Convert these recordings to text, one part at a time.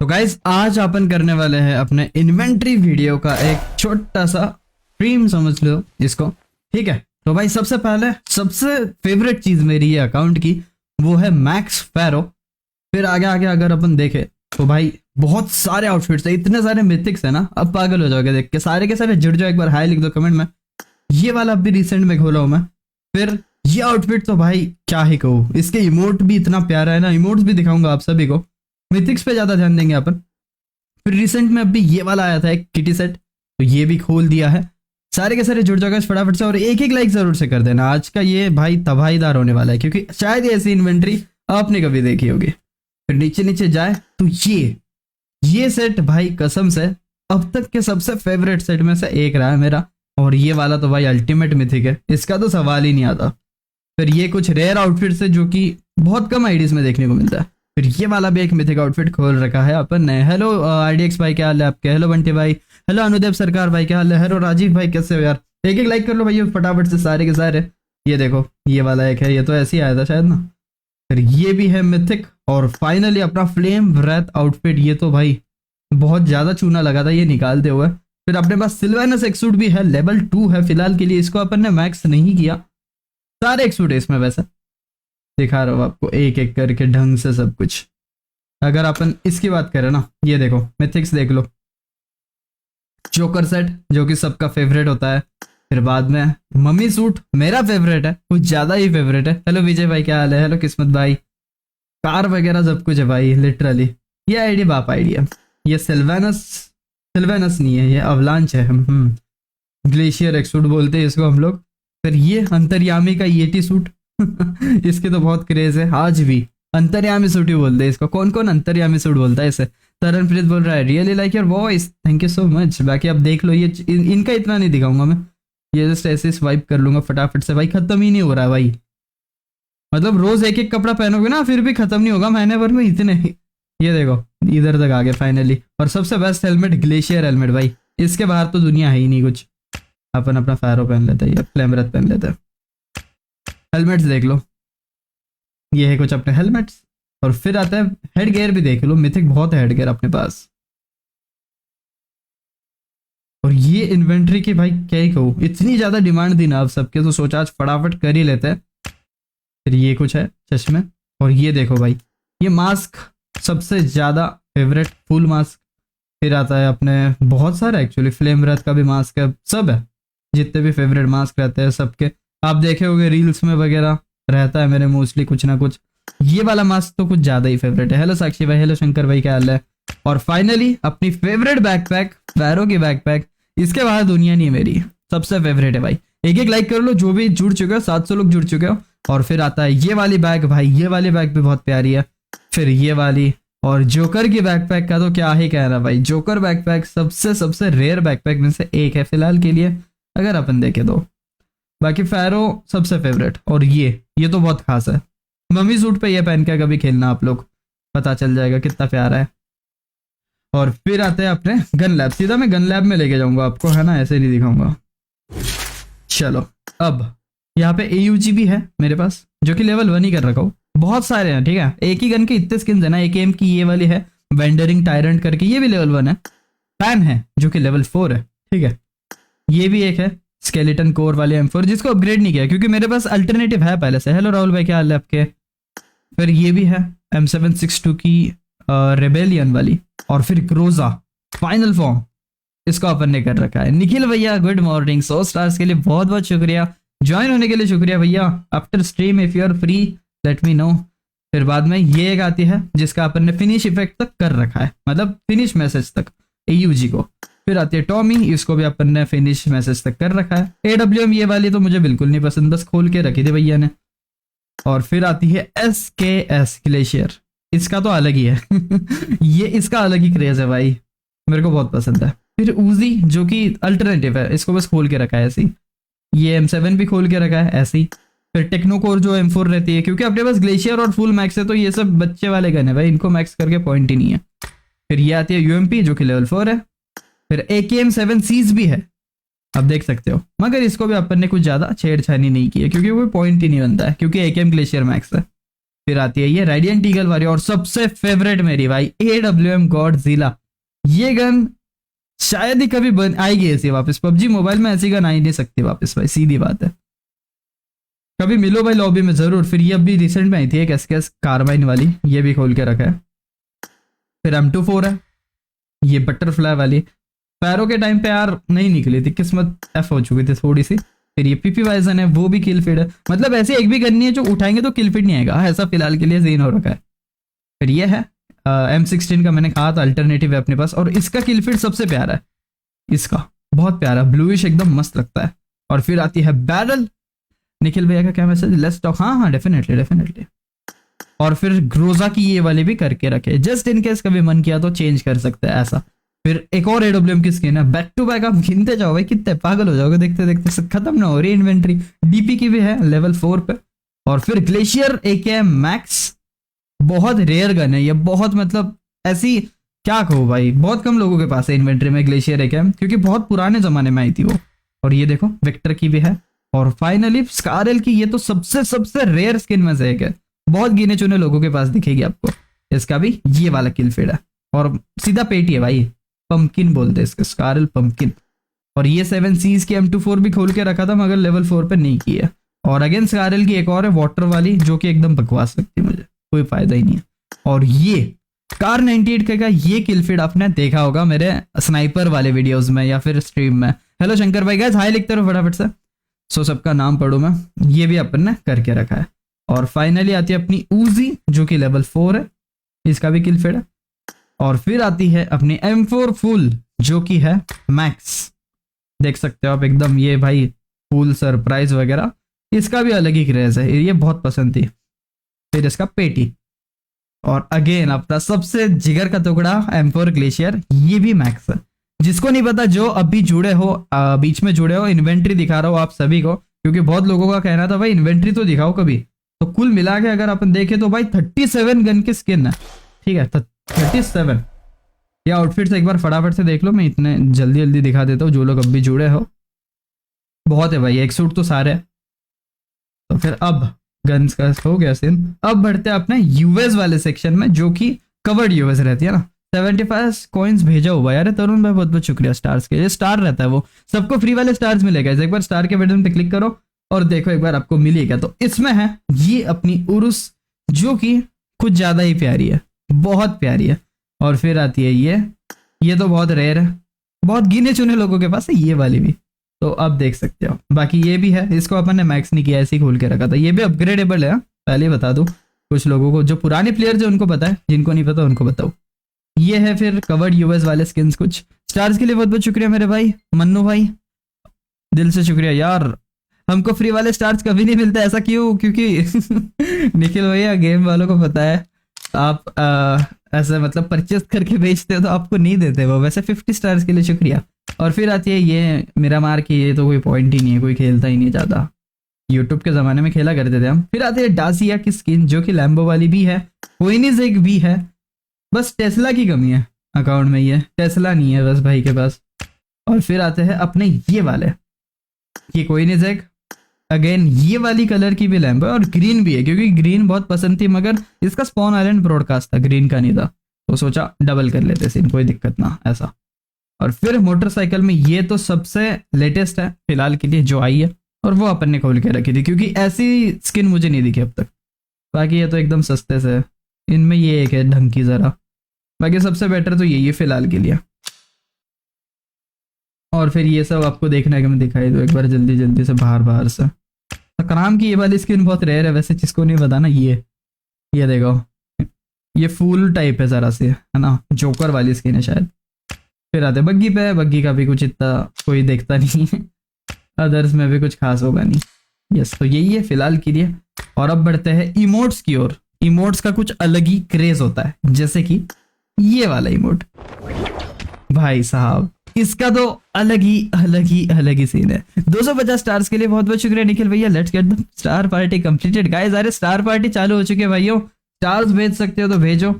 तो गाइज आज अपन करने वाले हैं अपने इन्वेंट्री वीडियो का एक छोटा सा स्ट्रीम समझ लो इसको। ठीक है, तो भाई सबसे पहले सबसे फेवरेट चीज मेरी ये अकाउंट की वो है मैक्स फैरो। फिर आगे आगे अगर अपन देखे तो भाई बहुत सारे आउटफिट्स है, इतने सारे मिथिक्स है ना, अब पागल हो जाओगे देख के। सारे के सारे जुड़ जाओ, एक बार हाई लिख दो कमेंट में। ये वाला अभी रिसेंट में खोला हूं मैं। फिर ये आउटफिट तो भाई क्या ही कहूँ, इसके इमोट भी इतना प्यारा है ना, इमोट्स भी दिखाऊंगा आप सभी को। मिथिक्स पे ज्यादा ध्यान देंगे अपन। फिर रिसेंट में अभी ये वाला आया था एक किटी सेट, तो ये भी खोल दिया है। सारे के सारे जुड़ जाओगे फटाफट से, और एक एक लाइक जरूर से कर देना। आज का ये भाई तबाहीदार होने वाला है, क्योंकि शायद ऐसी इन्वेंट्री आपने कभी देखी होगी। फिर नीचे नीचे जाए तो ये सेट भाई कसम से अब तक के सबसे फेवरेट सेट में से एक रहा है मेरा। और ये वाला तो भाई अल्टीमेट मिथिक है, इसका तो सवाल ही नहीं आता। फिर ये कुछ रेयर आउटफिट्स है जो कि बहुत कम आईडीज में देखने को मिलता है। फिर ये वाला भी एक मिथिक आउटफिट खोल रखा है अपन ने। हेलो आरडीएक्स भाई, क्या हाल है आपके? हेलो बंटी भाई, हेलो अनुदेव सरकार भाई, क्या हाल है? हेलो राजीव भाई, कैसे हो यार? एक एक लाइक कर लो भाई फटाफट से सारे के सारे। ये देखो ये वाला एक है, ये तो ऐसे ही आया था शायद ना। फिर ये भी है मिथिक। और फाइनली अपना फ्लेम व्रेथ आउटफिट, ये तो भाई बहुत ज्यादा चूना लगा था ये निकालते हुए। फिर अपने पास सिल्वेनस एक सूट भी है, लेवल 2 है फिलहाल के लिए, इसको अपन ने मैक्स नहीं किया। सारे एक सूट है इसमें, वैसे दिखा रहा हूँ आपको एक एक करके ढंग से सब कुछ। अगर अपन इसकी बात करें ना, ये देखो मिथिक्स देख लो। जोकर सेट जो कि सबका फेवरेट होता है। फिर बाद में मम्मी सूट मेरा फेवरेट है, कुछ ज्यादा ही फेवरेट है। हेलो विजय भाई, क्या हाल है? हेलो किस्मत भाई। कार वगैरह सब कुछ है भाई लिटरली। ये आईडी बाप आईडी है। ये सिल्वेनस नहीं है, ये अवलांच है। ग्लेशियर एक सूट बोलते हैं इसको हम लोग। फिर ये अंतर्यामी का येटी सूट इसके तो बहुत क्रेज है आज भी। अंतर्यामी सूट ही बोलते हैं इसको। कौन कौन अंतर्यामी सूट बोलता है इसे? तरनप्रीत बोल रहा है really like your voice, thank you so much. बाकी आप देख लो, ये इनका इतना नहीं दिखाऊंगा मैं, ये जस्ट ऐसे स्वाइप कर लूंगा फटाफट से। भाई खत्म ही नहीं हो रहा है भाई, मतलब रोज एक एक कपड़ा पहनोगे ना फिर भी खत्म नहीं होगा महीने भर में इतने। ये देखो इधर तक आ गए फाइनली। और सबसे बेस्ट हेलमेट ग्लेशियर हेलमेट भाई, इसके बाहर तो दुनिया है ही नहीं कुछ। अपन अपना फैरो पहन लेते हैं या फ्लेमरथ पहन लेते हैं। हेलमेट्स देख लो, ये है कुछ अपने हेलमेट्स। और फिर आता है हेड गियर भी देख लो, मिथिक बहुत है हेड गियर अपने पास। और ये इन्वेंट्री की भाई क्या ही कहूँ, इतनी ज्यादा डिमांड थी ना आप सबके, तो सोचा आज फटाफट कर ही लेते हैं। फिर ये कुछ है चश्मे। और ये देखो भाई, ये मास्क सबसे ज्यादा फेवरेट फुल मास्क। फिर आता है अपने बहुत सारे एक्चुअली, फ्लेम रेथ का भी मास्क है, सब है जितने भी फेवरेट मास्क रहते हैं सबके। आप देखे होंगे रील्स में वगैरह रहता है मेरे मोस्टली कुछ ना कुछ। ये वाला मास्क तो कुछ ज्यादा ही फेवरेट है। हेलो साक्षी भाई, हेलो शंकर भाई, क्या हाल है? और फाइनली अपनी फेवरेट बैकपैक, फैरो की बैकपैक। इसके बाद दुनिया नहीं है मेरी, सबसे फेवरेट है भाई। एक एक लाइक कर लो जो भी जुड़ चुके हो, 700 लोग जुड़ चुके हो। और फिर आता है ये वाली बैग भाई, ये वाली बैग भी बहुत प्यारी है। फिर ये वाली, और जोकर की बैकपैक का तो क्या ही कहना भाई। जोकर बैकपैक सबसे रेयर बैकपैक में से एक है फिलहाल के लिए अगर अपन देखें तो। बाकी फैरो सबसे फेवरेट। और ये तो बहुत खास है। मम्मी सूट पे ये पहन के कभी खेलना आप लोग, पता चल जाएगा कितना प्यारा है। और फिर आते हैं अपने गन लैब। सीधा मैं गन लैब में लेके जाऊंगा आपको, है ना, ऐसे नहीं दिखाऊंगा। चलो अब यहाँ पे AUG भी है मेरे पास, जो कि लेवल 1 ही कर रखा हूँ। बहुत सारे हैं, ठीक है, एक ही गन के इतने स्किन्स है ना। AKM की ये वाली है वेंडरिंग टायरेंट करके, ये भी लेवल 1 है। फैन है जो कि लेवल 4 है, ठीक है। ये भी एक है स्केलेटन कोर वाले M4, जिसको अपग्रेड नहीं किया क्योंकि मेरे पास अल्टरनेटिव है पहले से। हेलो राहुल भाई, क्या हाल है आपके? फिर ये भी है M762 की रेबेलियन वाली। और फिर ग्रोजा फाइनल फॉर्म, इसको अपन ने कर रखा है। निखिल भैया गुड मॉर्निंग, 100 स्टार्स के लिए बहुत बहुत शुक्रिया, ज्वाइन होने के लिए शुक्रिया भैया। After stream if you are free let me know. फिर बाद में ये एक आती है जिसका अपन ने फिनिश इफेक्ट तक कर रखा है, मतलब फिनिश मैसेज तक AUG को। फिर आती है टॉमी, इसको भी अपन ने फिनिश मैसेज तक कर रखा है। AWM ये वाली तो मुझे बिल्कुल नहीं पसंद, बस खोल के रखी थी भैया ने। और फिर आती है SKS ग्लेशियर, इसका तो अलग ही है ये इसका अलग ही क्रेज है भाई, मेरे को बहुत पसंद है। फिर उजी जो कि अल्टरनेटिव है, इसको बस खोल के रखा है ऐसे ही। ये M7 भी खोल के रखा है ऐसे ही। फिर टेक्नोकोर जो M4 रहती है, क्योंकि अपने पास ग्लेशियर और फुल मैक्स है तो ये सब बच्चे वाले गन है भाई, इनको मैक्स करके पॉइंट ही नहीं है। फिर ये आती है UMP जो कि लेवल 4 है। फिर AKM7 भी है, आप देख सकते हो, मगर इसको भी अपन ने कुछ ज्यादा छेड़छानी नहीं की है क्योंकि कोई पॉइंट ही नहीं बनता है, क्योंकि AKM ग्लेशियर मैक्स है। फिर आती है ये रेडियंट ईगल वाली, और सबसे फेवरेट मेरी भाई AWM गॉडजिला। ये गन शायद ही कभी आएगी ऐसी वापस, पबजी मोबाइल में ऐसी गन आ ही नहीं सकती वापस भाई, सीधी बात है। कभी मिलो भाई लॉबी में जरूर। फिर ये अभी रिसेंट में आई थी एक SKS कार्बाइन वाली, ये भी खोल के रखा है। फिर M24 है, ये बटरफ्लाई वाली पैरों के टाइम पे यार नहीं निकली थी, किस्मत F हो चुकी थी थोड़ी सी। फिर ये PP वाइजन है, वो भी किल फीड है, मतलब ऐसी एक भी गन नहीं है जो उठाएंगे तो किल फीड नहीं आएगा, ऐसा फिलहाल के लिए सीन हो रखा है। फिर ये है M16 का, मैंने कहा था अल्टरनेटिव है अपने पास, और इसका किल फीड सबसे प्यारा है, इसका बहुत प्यारा ब्लूइश एकदम मस्त लगता है। और फिर आती है बैरल, निखिल भैया का क्या मैसेज, लेट्स टॉक, हाँ डेफिनेटली डेफिनेटली। और फिर ग्रोजा की ये वाली भी करके रखे, जस्ट इन केस कभी मन किया तो चेंज कर सकते हैं ऐसा। फिर एक और AWM की स्किन है, बैक टू बैक आप गिनते जाओ भाई, कितने पागल हो जाओगे देखते देखते, खत्म ना हो रही इन्वेंट्री। DP की भी है लेवल 4 पे। और फिर ग्लेशियर AKM मैक्स, बहुत रेयर गन है ये, बहुत मतलब ऐसी क्या कहूँ भाई, बहुत कम लोगों के पास है इन्वेंट्री में ग्लेशियर AKM, क्योंकि बहुत पुराने जमाने में आई थी वो। और ये देखो वेक्टर की भी है। और फाइनली स्कारल की, ये तो सबसे सबसे रेयर स्किन में से एक है, बहुत गिने चुने लोगों के पास दिखेगी आपको। इसका भी ये वाला किल फीड है, और सीधा पेटी है भाई, पंपकिन बोलते हैं इसके, स्कारल पंपकिन। और ये 7 Cs की M24 भी खोल के रखा था, मगर लेवल 4 पे नहीं की है। और अगेन स्कारल की एक और है वाटर वाली, जो कि एकदम बकवास लगती है मुझे, कोई फायदा ही नहीं है। और ये कार 98 का ये किल फीड आपने देखा होगा मेरे स्नाइपर वाले वीडियोस में या फिर स्ट्रीम में। हेलो शंकर भाई, गाइस हाय लिखते रहो फटाफट से, सो सबका नाम पढ़ू मैं। ये भी अपन ने करके रखा है। और फाइनली आती है अपनी उजी, जो कि लेवल 4 है, इसका भी किल फीड है। और फिर आती है अपनी M4 फुल, जो कि है मैक्स, देख सकते हो आप एकदम, ये भाई फुल सरप्राइज वगैरह, इसका भी अलग ही क्रेज है, ये बहुत पसंद थी। फिर इसका पेटी, और अगेन अपना सबसे जिगर का टुकड़ा M4 ग्लेशियर, ये भी मैक्स है। जिसको नहीं पता, जो अभी जुड़े हो, बीच में जुड़े हो, इन्वेंट्री दिखा रहा हो आप सभी को, क्योंकि बहुत लोगों का कहना था भाई इन्वेंट्री तो दिखाओ कभी। तो कुल मिला के अगर अपन देखें तो भाई 37 गन की स्किन है, ठीक है 37। ये आउटफिट्स एक बार फटाफट से देख लो, मैं इतने जल्दी जल्दी दिखा देता हूँ, जो लोग अभी जुड़े हो। बहुत है भाई, एक सूट तो सारे। तो फिर अब गन्स का हो गया सीन, अब बढ़ते हैं अपने यूएस वाले सेक्शन में, जो कि कवर्ड यूएस रहती है ना। 75 कॉइन्स भेजा हुआ यार तरुण भाई, बहुत बहुत शुक्रिया स्टार्स के लिए। स्टार रहता है वो, सबको फ्री वाले स्टार्स मिलेगा, एक बार स्टार के बटन पे क्लिक करो और देखो एक बार आपको मिलेगा। तो इसमें है ये अपनी उरुस, जो कि कुछ ज्यादा ही प्यारी है, बहुत प्यारी है। और फिर आती है ये तो बहुत रेयर है, बहुत गिने चुने लोगों के पास है ये वाली भी, तो अब देख सकते हो। बाकी ये भी है, इसको अपन ने मैक्स नहीं किया, ऐसे ही खोल के रखा था। ये भी अपग्रेडेबल है, पहले बता दूं कुछ लोगों को, जो पुराने प्लेयर जो उनको पता है, जिनको नहीं पता उनको बताओ। ये है फिर कवर्ड यूएस वाले स्किन्स। कुछ स्टार्स के लिए बहुत बहुत शुक्रिया मेरे भाई मन्नू भाई, दिल से शुक्रिया यार। हमको फ्री वाले स्टार्स कभी नहीं मिलते, ऐसा क्यों? क्योंकि निखिल भैया गेम वालों को पता है, आप ऐसे मतलब परचेस करके बेचते हो तो आपको नहीं देते वो। वैसे 50 स्टार्स के लिए शुक्रिया। और फिर आती है ये मेरा मार की, ये तो कोई पॉइंट ही नहीं है, कोई खेलता ही नहीं ज़्यादा, यूट्यूब के ज़माने में खेला करते थे हम। फिर आती है डासिया की स्किन, जो कि लैम्बो वाली भी है, कोइनिज़ेग भी है, बस टेस्ला की कमी है अकाउंट में, ये टेस्ला नहीं है बस भाई के पास। और फिर आते हैं अपने ये वाले, ये कोइनिज़ेग, अगेन ये वाली कलर की भी लैम्बो है, और ग्रीन भी है, क्योंकि ग्रीन बहुत पसंद थी, मगर इसका स्पॉन आइलैंड ब्रॉडकास्ट था, ग्रीन का नहीं था, तो सोचा डबल कर लेते सीन, कोई दिक्कत ना ऐसा। और फिर मोटरसाइकिल में ये तो सबसे लेटेस्ट है फिलहाल के लिए जो आई है, और वो अपन ने खोल के रखी थी, क्योंकि ऐसी स्किन मुझे नहीं दिखी अब तक। बाकी ये तो एकदम सस्ते से, इनमें ये एक है ढंग की जरा, बाकी सबसे बेटर तो यही है फिलहाल के लिए। और फिर ये सब आपको देखने के मैं दिखाई दो एक बार जल्दी जल्दी से बाहर से। सकराम की ये वाली स्किन बहुत रेयर है वैसे, जिसको नहीं बताना, ये देखो, ये फूल टाइप है जरा से, है ना, जोकर वाली स्किन है शायद। फिर आते बग्गी पे, बग्गी का भी कुछ इतना कोई देखता नहीं है, अदर्स में भी कुछ खास होगा नहीं। यस, तो यही है फिलहाल के लिए। और अब बढ़ते हैं इमोट्स की ओर। इमोट्स का कुछ अलग ही क्रेज होता है, जैसे कि ये वाला इमोट भाई साहब, इसका तो अलग ही सीन है। 250 स्टार्स के लिए बहुत बहुत शुक्रिया निखिल भैया। Let's get the star party completed guys. अरे स्टार पार्टी चालू हो चुकी है भाइयों, स्टार्स भेज सकते हो तो भेजो।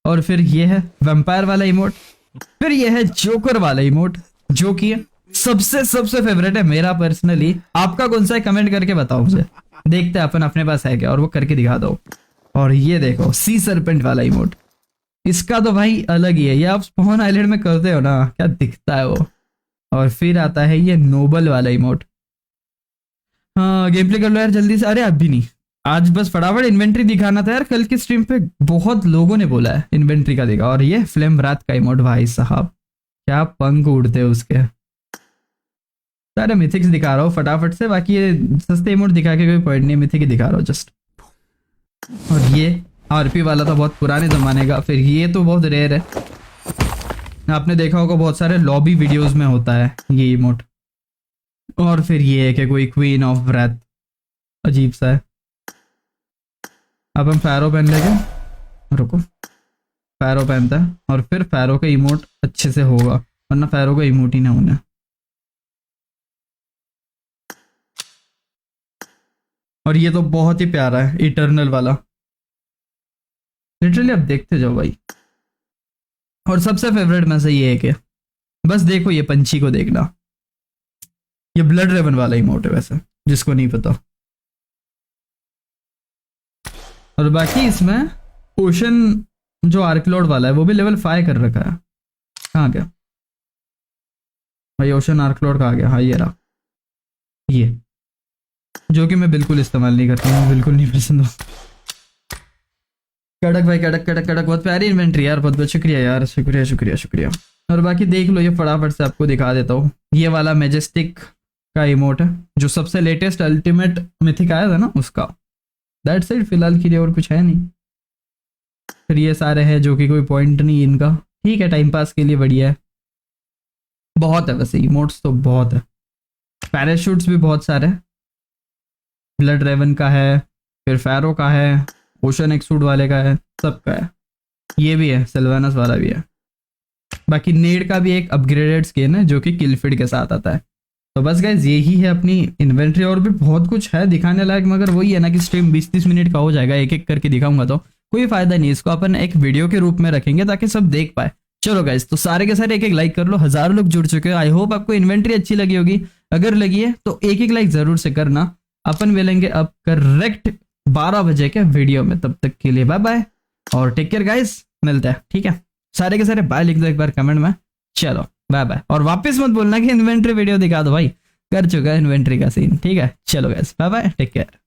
और फिर ये है वैम्पायर वाला इमोट, फिर ये है जोकर वाला इमोट, जो कि सबसे फेवरेट है मेरा पर्सनली। आपका कौन सा है कमेंट करके बताओ मुझे, देखते हैं अपन अपने पास है क्या, और वो करके दिखा दो। और ये देखो सी सरपेंट वाला इमोट, इसका तो भाई अलग ही है। ये आप स्पॉन आइलैंड में करते हो ना, क्या दिखता है वो। और फिर आता है ये नोबल वाला इमोट। हाँ गेम प्ले कर लो यार जल्दी से। अरे अभी नहीं, आज बस फटाफट इन्वेंट्री दिखाना था यार। कल की स्ट्रीम पे बहुत लोगों ने बोला है इन्वेंट्री का दिखा। और ये फ्लेम रात का इमोट, भाई साहब क्या पंख उड़ते हैं उसके। सारे मिथिक्स दिखा रहा हूँ फटाफट से, बाकी ये सस्ते इमोट दिखा के कोई पॉइंट नहीं, मिथिक ही दिखा रहा हूँ जस्ट। और ये आरपी वाला तो बहुत पुराने जमाने का। फिर ये तो बहुत रेयर है, आपने देखा होगा बहुत सारे लॉबी वीडियोस में होता है ये इमोट। और फिर ये है कि कोई क्वीन ऑफ ब्रेथ, अजीब सा है। अब हम फैरो पहन लेंगे, रुको फैरो पहनता है और फिर फैरो का इमोट अच्छे से होगा, वरना फैरो का इमोट ही ना होना। और ये तो बहुत ही प्यारा है इटर्नल वाला, लिटरली अब देखते जाओ भाई। और सबसे फेवरेट में से ये है कि बस देखो ये पंछी को देखना, ये ब्लड रेवन वाला इमोट है वैसे, जिसको नहीं पता। और बाकी इसमें ओशन जो आर्कलॉर्ड वाला है वो भी लेवल 5 कर रखा है। कहाँ गया भाई ओशन आर्कलॉर्ड, कहाँ गया? हाँ ये रहा, ये जो कि मैं बिल्कुल इस्तेमाल नहीं करता हूँ, बिल्कुल नहीं पसंद। कड़क भाई कड़क कड़क कड़क, बहुत प्यारी इन्वेंट्री यार, बहुत बहुत शुक्रिया यार, शुक्रिया शुक्रिया शुक्रिया। और बाकी देख लो, ये फटाफट से आपको दिखा देता हूँ। ये वाला मैजेस्टिक का इमोट है जो सबसे लेटेस्ट अल्टीमेट मिथिक आया था ना उसका। दैट्स इट फिलहाल के लिए, और कुछ है नहीं। फिर ये सारे हैं जो कि कोई पॉइंट नहीं इनका, ठीक है टाइम पास के लिए बढ़िया है। बहुत है वैसे इमोट्स तो बहुत है। पैराशूट्स भी बहुत सारे, ब्लड रेवन का है, फिर फैरो का है, ओशन एक्सूट वाले का है, सबका है। ये भी है, सिल्वानस वाला भी है। बाकी नेड का भी एक अपग्रेडेड स्किन है जो कि किलफिड के साथ आता है। तो बस गाइज यही है अपनी इन्वेंट्री। और भी बहुत कुछ है दिखाने लायक, मगर वही है ना कि स्ट्रीम 20-30 मिनट का हो जाएगा, एक एक करके दिखाऊंगा तो कोई फायदा नहीं। इसको अपन एक वीडियो के रूप में रखेंगे ताकि सब देख पाए। चलो गाइज, तो सारे के सारे एक एक लाइक कर लो, 1000 लोग जुड़ चुके हैं। आई होप आपको इन्वेंट्री अच्छी लगी होगी, अगर लगी है तो एक एक लाइक जरूर से करना। अपन मिलेंगे अब करेक्ट 12 बजे के वीडियो में, तब तक के लिए बाय बाय और टेक केयर गाइज, मिलते हैं ठीक है। सारे के सारे बाय लिख दो एक बार कमेंट में। चलो बाय बाय, और वापस मत बोलना कि इन्वेंट्री वीडियो दिखा दो भाई, कर चुका है इन्वेंट्री का सीन, ठीक है। चलो guys bye bye, take care.